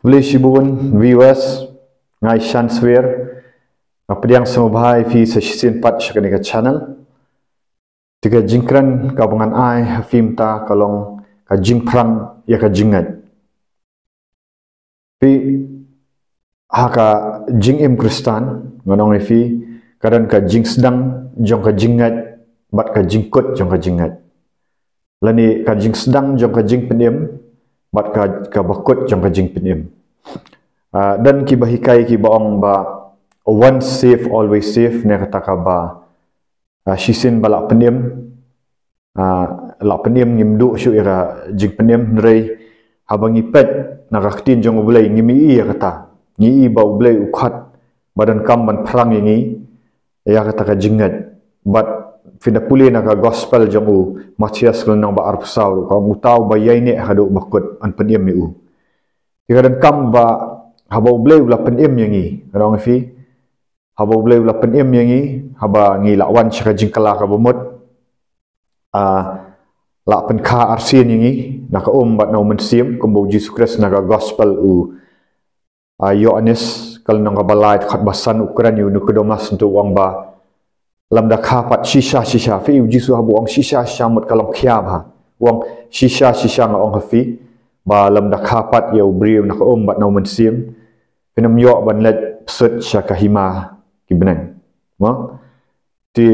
Boleh shibun viewers ngai shanswer apdiang semubhai fi session pat shakanika channel tiga jingkran kabangan ai hafim ta kalong ka jingprang ya ka jingat fi haka jingim kristan ngonong fi kadan ka jing sedang jong ka jingat bat ka jingkut jong ka jingat lani ka jing sedang jong ka jing penim bat ka bakut jong ka jing penim dan ki bahikai ki baong ba once safe always safe ne kata ka ba shisin balak penim la penim ngimdu syu ira jing penim nrei habangi pet nakaktin jong ulai ngimi i kata ngi ba ulai ukhat badan kam ban phrang ngi ya kata ka jingat bat fina puli na ka gospel jong u Matias kul nang ba arpsau ka mutau ba yai ne hadu bakut an penim mi u kadan kam ba haba ulai ula penim ngi rong fi haba ulai ula penim ngi haba ngi lawan chaka jingkala ka bomot la pen kha arsin ngi naka bat na mensim kumbo Jesus Christ naga gospel u Yohanes kal nang ka balai khat basan ukran yu nukudomas untuk wang ba lam da kha pat shisha fi Jesus habu ong shisha shamut kalam khiab ha wang shisha nga ong hafi ba lam da kha pat ya ubriu naka bat na mensim pinam yo ban let sut syaka hima kibenang mo ti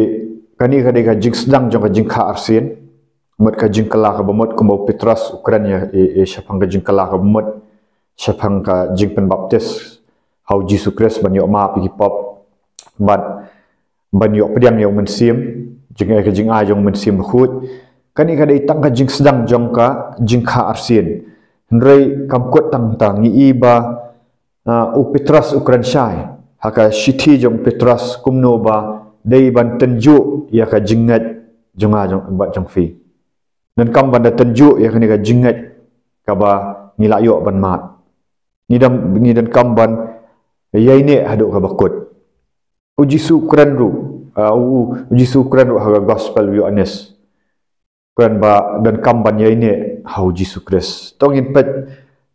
kani ka dega jing sedang jong ka jing kha arsin mot ka jing kala ka bomot kumbo Petrus Ukraina syapang ka jing kala ka bomot syapang ka jing pen baptis how Jesus Christ ban yo ma pi pop ban yo pediam yo mensim jing ka jing a jong mensim khut kani ka dei tang ka jing sedang jong ka jing kha arsin nrei kam kot tang ngi iba Petrus Ukrain syai haka shithi jong Petrus kumno ba dei ban tenju ya ka jingat jonga jong bat jong fi dan kam ban tenju ya ka jingat ka ba ngila yo ban mat ni dan kam ban yai ne hadu ka bakut uji su Ukrain ru uji su Ukrain ru haka gospel Yohanes Ukrain ba dan kam ban yai ne hau Jesus Christ tongin pet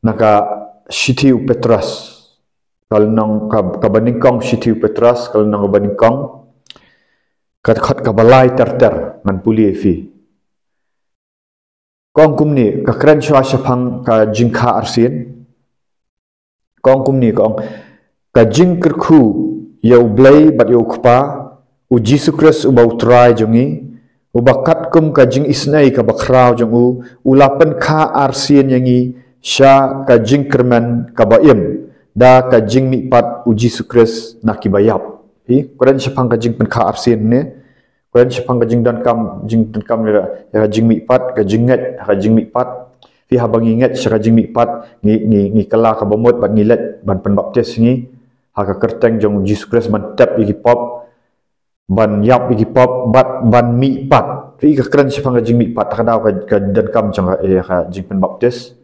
naka shithi Petrus kalau nang kabaningkong shithi Petrus kalau nang kabaningkong kat kabalai ter man puli fi kong kumni ka kran shwa shapang ka jingkha arsin kong kumni kong ka jingkerku yau blai bat yau kpa u Jesus Christ u bau trai jongi u bakat kum ka jing isnai ka bakrau jong u ulapan kha arsin yangi sha ka jingkerman ka baim da ka jing mi pat u Jesus Christ nakibayap hi koran syapang ka jing pen kha arsin ne koran syapang ka jing dan kam ya jing mi pat ka jingat ka jing mi pat fi habang ingat syaka jing mi pat ngi kala ka bomot bat ngilet ban pen baptis ngi ha ka kerteng jong Jesus Christ ban tap igi pop ban yap igi pop ban mi pat fi ka koran syapang ka jing mi pat ka daw ka dan kam jong ka jing pen baptis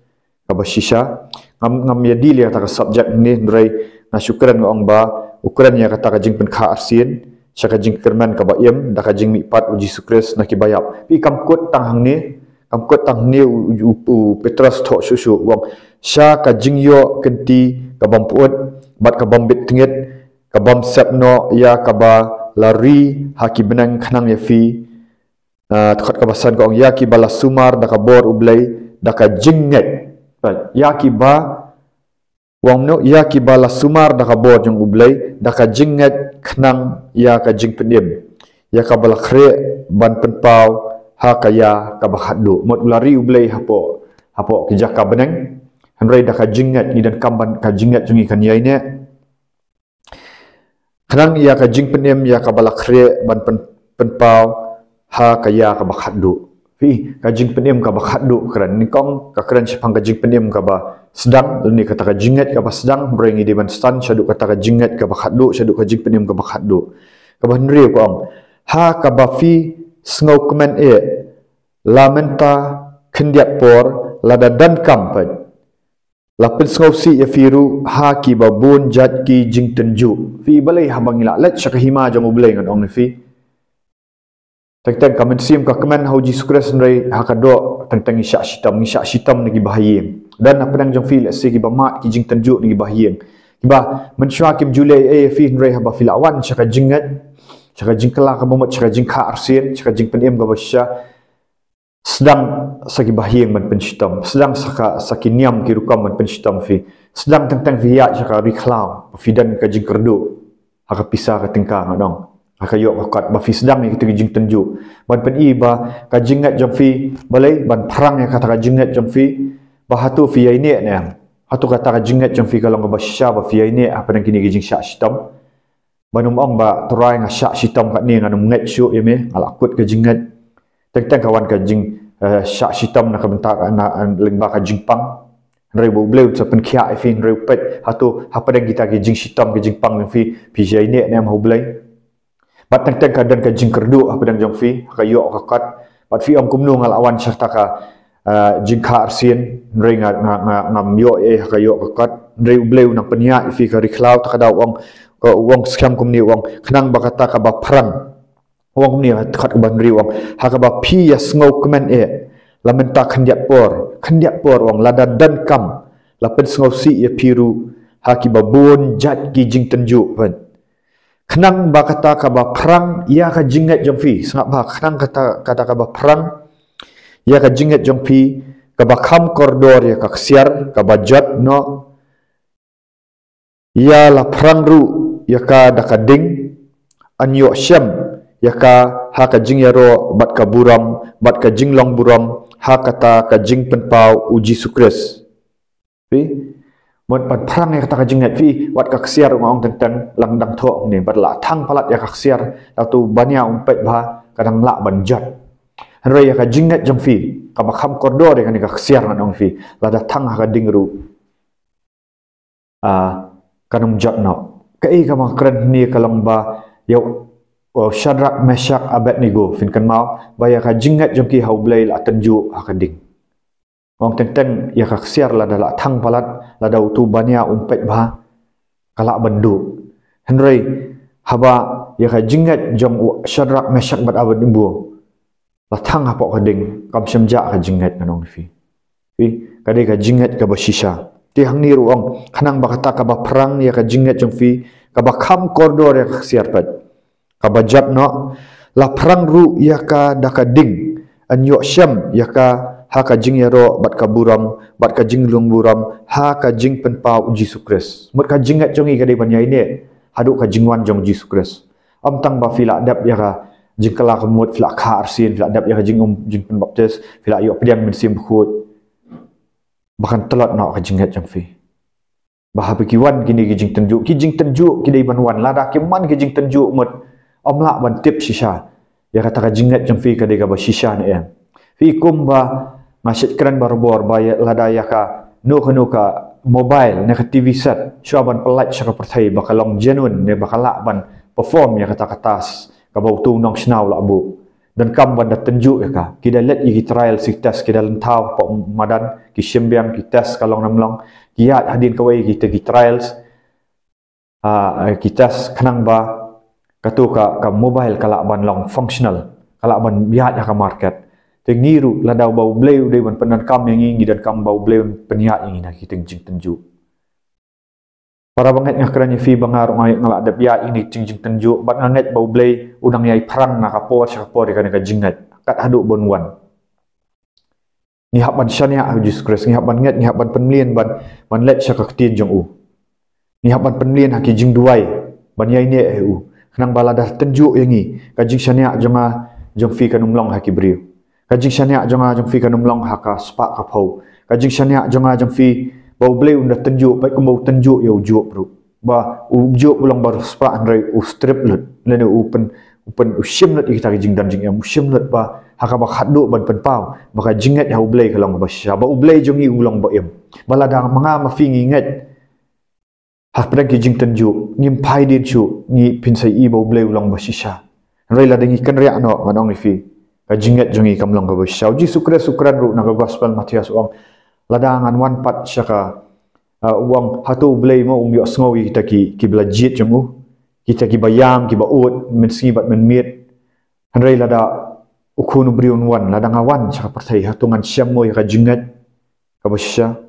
ka basisha ngam ya dili kata ka subject ni nrai na syukran ngong ba ukuran ya kata ka jing pen kha arsin syaka jing kerman ka baim da ka jing mi pat uji sukres na kibayap pi kam kot tang ni u Petrus tho susu wong syaka jing yo kenti ka bampuot bat ka bambit tingit ka bam sepno ya ka ba lari haki benang khanang ya fi takot ka basan ko ya ki bala sumar da ka bor ublai da ka jinget yaki ba wang no yaki ba la sumar da ka bor jong ublai da ka jinget khnang ya ka jing penim ya ka bala khre ban penpau ha ka ya ka ba khadu mot ulari ublai hapo ki jaka beneng hanrei da ka jinget ni dan kamban ka jinget jungi kan yai ne khnang ya ka jing penim ya ka bala khre ban penpau ha ka ya ka ba khadu fi kajing penim ka ba khadu kran ni kong ka kran syapang kajing penim ka ba sedang ni kata ka jingat ka ba sedang beringi di ban stan syadu kata ka jingat ka ba khadu syadu kajing penim ka ba khadu ka ba nri ko ha ka ba fi sngau kemen lamenta kendiat por lada dan kampet la pen sngau si ya firu ha ki ba bun jat ki jing tenju fi balai habang ila let syaka hima jong ublai ngan ong ni fi tentang kamen sim ka kemen hau Jesus Christ nrai hakado tentang isyak sitam nagi bahayim dan apa dang jong fi let's say ki ba mat ki jing tanjuk ni ba hieng ki ba menshwa kim julai fi nrei ha ba filawan chaka jingat chaka jingkala ka bomot chaka jingka arsien chaka jingpen ga basya sedang saki bahieng man penshitam sedang saki niam ki rukam man penshitam fi sedang tentang via chaka riklau fidan ka jingkerdo haka pisah ka tingka ngadong haka yok kat ba fi sedang ni kitu jing tenju ban pen i ba ka jingat jong fi balai ban perang ya kata ka jingat jong fi ba hatu fi ini ne hatu kata ka jingat jong fi kalong ba sya ba fi ini apa nang kini jing syak shitam banum ong ba turai nga syak shitam kat ni nganum nget syuk ya me alakut ka jingat tentang kawan ka jing syak shitam nak bentak na lengba ka jingpang rei bo bleu sa pen khia fi rei pet hatu apa dang kita ki jing shitam ki jingpang fi pj ni ne am ho blai bat tentang ka dan ka jing kerdu apa dang jong fi ka yo ka kat bat fi om kumnu ngal awan serta ka jing kha arsien rei ngam yo ka yo ka kat rei bleu nang penya fi ka riklau ta ka daw wong skam kumni wong khnang ba kata ka ba phrang wong ni khat ban ri wong ha ka ba phi ya ngau kmen lamenta khandiat por wong lada dan kam lapen ngau si ya piru ha ki ba bon jat ki jing tenju ban khnang ba kata ka ba phrang ya ka jingat jong fi sangap ba khnang kata ka ba phrang ya ka jingat jong fi ka ba kham koridor ya ka ksiar ka ba jat no ya la phrang ru ya ka da ka ding anyo syam ya ka ha ka jing yaro bat ka buram bat ka jing long buram ha kata ka jing penpau uji sukres pi mon pat phrang ya kata ka jingat fi wat ka ksiar ngong tentang lang dang tho ni bat la thang palat ya ka ksiar la tu banya umpet ba kadang la ban jat hanre ya ka jingat jong fi ka ba kham koridor ya ka ni ka ksiar ngong fi la da thang ha ka ding ru kanum jat no ka ka ma kran ni kalong ba yo Shadrach Meshach Abednego fin kan mau baya ka jingat jong ki haublai la tenju akading wong tenteng ya ka ksiar la dala thang palat la dau tu bania umpet ba kala bendu henry haba ya ka jingat jong Shadrach Meshach Abednego la thang apa kading kam semja ka jingat nanong fi kadai ka jingat ka basisha ti hang ni ruang khanang ba kata ka ba perang ya ka jingat jong fi ka ba kham koridor ya ka ksiar pat kabajat no la perang ru ya ka dakading anyo syam ya ka ha ka jing yaro bat ka buram bat ka jing lung buram ha ka jing penpau Jesu Kris mut ka jingat jongi ka dei banya ini hadu ka jingwan jong Jesu Kris am tang ba fila dap ya ka jing kala ka mut fila kha arsin fila dap ya ka jing jing pen baptis fila yo pediang min sim khut bahkan telat no ka jingat jong fi bah pikiwan kini ki jing tenju ki dei banwan lada ki man ki jing tenju mut omla ban tip shisha ya kata ka jingat jong fi ka dega ba shisha ne fi kumba ngasit kran barbor ba ya lada ya ka no ka mobile ne ka tv set shaban pelat saka perthai ba kalong genuine ne ba kala ban perform ya kata katas ka bau tu nong snau la bu dan kam ban da tenju ya ka kita let i trial si test kita lentau pa madan ki sembiang ki test kalong namlong kiat hadin kawai kita ki trials ki test kanang ba katu ka mobile kala ban long functional kala ban biat ya ka market tengiru la daw bau bleu de ban penan kam yang ingi dan kam bau bleu peniat ingi na kiting jing tenju para banget ngakran fi bangar ngai ngala ada biat ini jing tenju bat nganget bau bleu udang yai perang na kapor sakapor kan ka jingat kat hadu bonwan ni hab ban syania Jesu Kris ni hab ban nget ni hab ban penlien ban let sakaktin jong u ni hab ban penlien haki jing duai ban yai ne u nang balada tenju yangi kajing syania jong fi kanum long haki briu kajing syania jong fi kanum long haka spa ka phau kajing syania jong fi bau bleu unda tenju pai bau tenju yo jo bro ba u jo ulang bar spa andrai u strip lut lene open usim lut kita kajing dan jing em usim lut ba haka ba khaddu ban pen pau ba ka jingat hau blei kalong ba sya ba u blei jongi ulang ba em balada manga ma fi nginget hak pedang ki jing tenju ngim pai din chu ngi pinsai i bau bleu long basisha rei la dengi kan ria no manong fi ka jingat jongi kam long ba basisha ji sukra sukran ru na gospel Matius ong ladangan wan pat syaka wang hatu blei mo yo sngowi kita ki blajit jongu kita ki bayam ki baut men sibat men miet rei lada ukunu briun wan ladang awan syaka pertai hatungan syam mo ya ka jingat ka basisha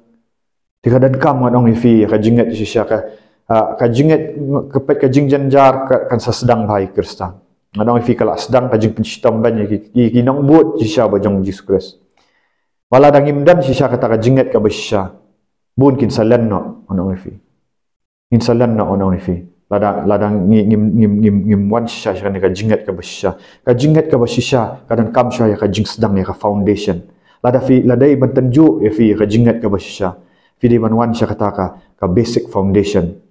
Tika dan kam ngan ong ifi ka jingat sisya ka jingat kepet ka jing janjar kan sedang bahai Kristen. Ngan ong ifi kala sedang ka jing pensitam ban ki nong buat sisya bajong Jesus Christ. Wala dangim dan sisya kata ka jingat ka besya. Bun kin salan no ong ifi. Kin salan no ong ifi. Ladang ngim wan sisya ka jingat ka besya. Ka jingat ka besya kadang kam sya ka jing sedang ya ka foundation. Ladai bantenju ifi ka jingat ka besya. Fi ban wan sya kata ka basic foundation.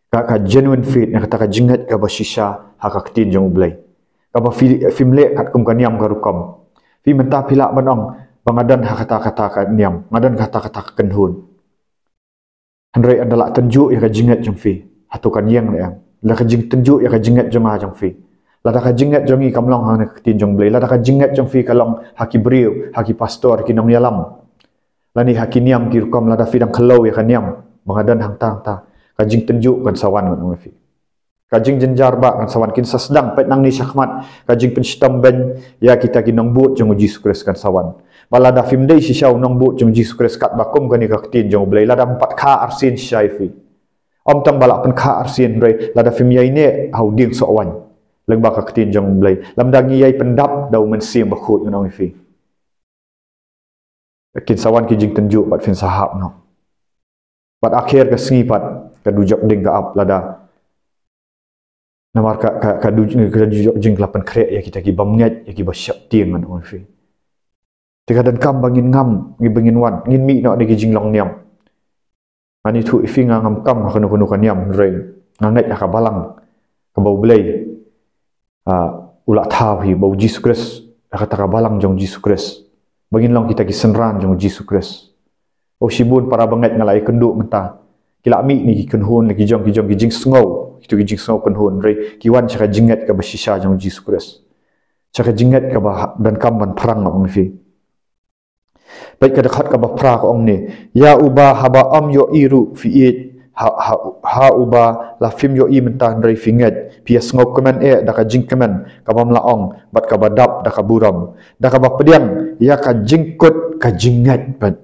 Ka genuine faith na kata ka jingat ka besya ha ka ketin jong ublay. Ka ba fi mlek kat kum kaniam ka rukam. Fi menta pilak banong bangadan ha kata-kata ka niam, ngadan kata-kata ka kenhun. Handrai adalah tenju ya ka jingat jong fi. Hatukan yang le la ka jing tenju ya ka jingat jong jong fi. La ka jingat jong i kamlong ha ketin jong blay. La ka jingat jong fi kalong haki beriu, haki pastor kinong yalam. Lani haki niam ki rukam la da fi dang kelau ya ka niam. Bangadan hang ta ka jing tenju kan sawan ngon fi. Kajing jenjar ba kan sawan kin sedang pet nang ni syakmat kajing penstam ben ya kita kinong buat jong Jesus Christ kan sawan balada film dei si syau nong buat jong Jesus Christ kat bakom kan ka ketin jong blai lada 4 kha arsin syaifi om tang balak pen kha arsin rei lada film yai ne hau ding so wan leng ba ka ketin jong blai lam dangi yai pendap dau men sim ba khut nong fi kin sawan ki jing tenju bat fin sahab no bat akhir ka sengipat ka dujak ding ka ap lada namar ka dujok jing lapan krek ya kita ki bamnget ya ki basyap tiang an fi tika dan kam bangin ngam ngi bangin wan ngin mi no de ki jing long niam ani thu ifi ngam kam ha kono kan niam rei nganget ka balang ka bau blai ula tha hi bau Jesus Christ kata ka balang jong Jesus Christ bangin long kita ki senran jong Jesus Christ o sibun para banget ngalai kenduk menta kila mi ni ki kenhun ki jong ki jing sngau itu ki jing sngau kenhun rei ki wan chaka jingat ka basisha jong Jesus Christ chaka jingat ka ba dan kamban perang ong fi baik ka dekat ka ba pra ko ong ni ya uba haba am yo iru fi it ha uba la fim yo i mentan rei finget pia sngau kemen da ka jing kemen ka bam la ong bat ka badap da ka buram da ka ba pediang ya ka jingkut ka jingat bat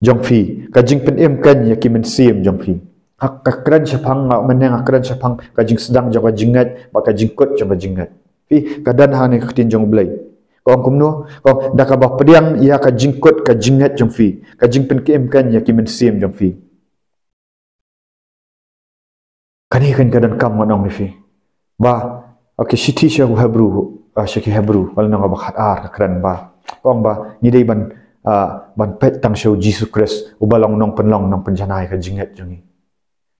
jong fi ka jing pen em kan ya ki men sim jong fi hak ka kran syapang ngak meneng akran syapang ka jing sedang jong ka jingat ba ka jingkut jong ka jingat fi kadan ha ni ketin jong blai kong kumno kong da ka ba pediang ya ka jingkut ka jingat jong fi ka jing pen em kan ya ki men sim jong fi kani kan kadan kam ngonong ni fi ba okay siti sya hebru syaki hebru wal nang ba khat ar ka kran ba kong ba ni dei ban pet tang show Jesus Christ ubalong nong penlong nong penjanai ka jingat jongi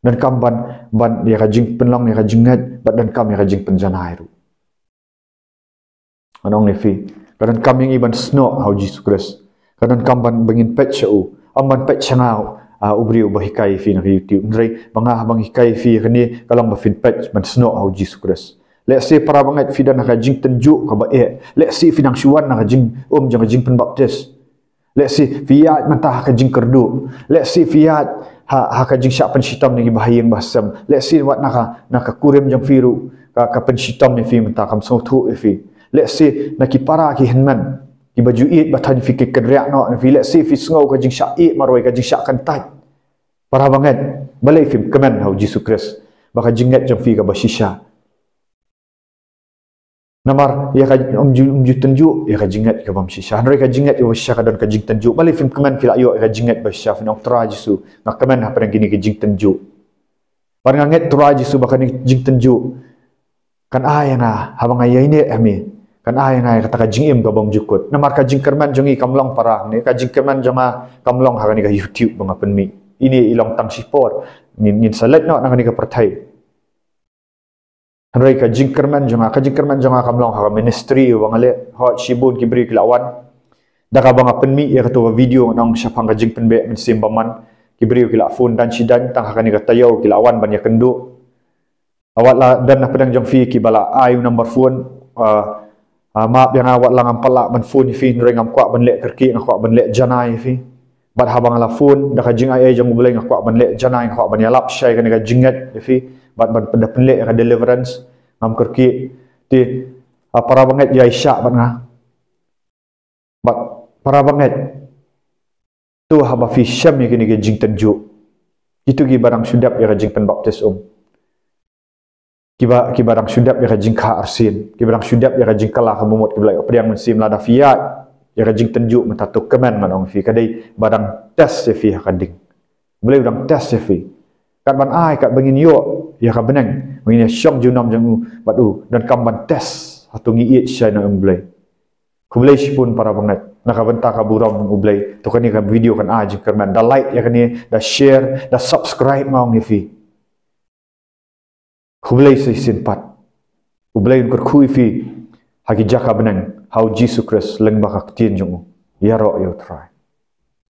dan kam ban ya ka jing penlong ya ka jingat bat dan kam ya ka jing penjanai ru anong ni fi kadan kam yang iban sno how Jesus Christ kadan kam ban bangin pet show amban pet changau ubri ubahikai fi na YouTube ndrei bangah bang hikai fi kani kalong ba fin pet ban sno how Jesus Christ let's say para banget fi dan ka jing tenju ka ba let's say fi nang syuan na ka jing jang ka jing pen baptis let's see fiat mentah ka jing kerdu let's see fiat ha ka jing syak pensitam ni bahayang basam let's see wat naka kurim jang firu ka pensitam ni fi mentah kam so thu fi let's see naki para ki henman ki baju id batan fi ke kedriak no fi let's see fi sngau ka jing syak id maroi ka jing syak kantat para banget balai fi kemen hau Jesus Christ baka jingat jang fi ka basisha namar ya ka umju tenju ya ka jingat ka bam shisha handrai ka jingat ya shisha ka dan ka jing tenju bali film keman fil ayo ka jingat ba shisha fin oktra jisu nak keman ha parang gini ka jing tenju parang nget tra jisu ba kan jing tenju kan yang habang ayai ne ami kan yang kata ka jing im ka bam jukut namar ka jing kerman jongi kamlong parang ni ka jing kerman jonga kamlong ha ka YouTube bang apen mi ini ilong tang sipor nin salat no nang ka pertai handrai ka jingkerman jonga kamlong ha ministry wangale hot shibun kibri kilawan da ka bang apen mi ya to video nang syapang ka jingpen be men sim baman kibri kila phone dan sidan tang ha ni ka tayo kilawan ban ya kendu awat la dan na pedang jong fi ki bala ai number phone maap yang awat lang ampala ban phone fi ndrai ngam kwa ban le kerki ngam kwa ban le janai fi bat habang la phone da ka jing ai jong boleh ngam kwa ban le janai ngam kwa ban ya lap syai ka ni ka jingat fi bat pada penlek ka deliverance ngam kerki ti para banget ya isyak bat ngah bat para banget tu haba fi syam ya kini ke jing tenju itu ki barang sudap ya jing penbaptis ki barang sudap ya jing kha arsin ki barang sudap ya jing kala kemumut ki belai opdiang mensim lada fiat ya jing tenju mentatuk kemen manong fi kadai barang tes ya fi hakading boleh barang tes ya fi kat ban ai kat bangin yo ya ka benang bangin syong junam jangu batu dan kamban tes hatungi it syai na boleh ku boleh sipun para banget nakabenta ka buram ublay to kani ka video kan aji kerman da like ya kani da share da subscribe maung ni fi ublay si sinpat ublay kur kui fi hagi jaka benang how Jesus Christ leng bakak tin jung ya ro yo try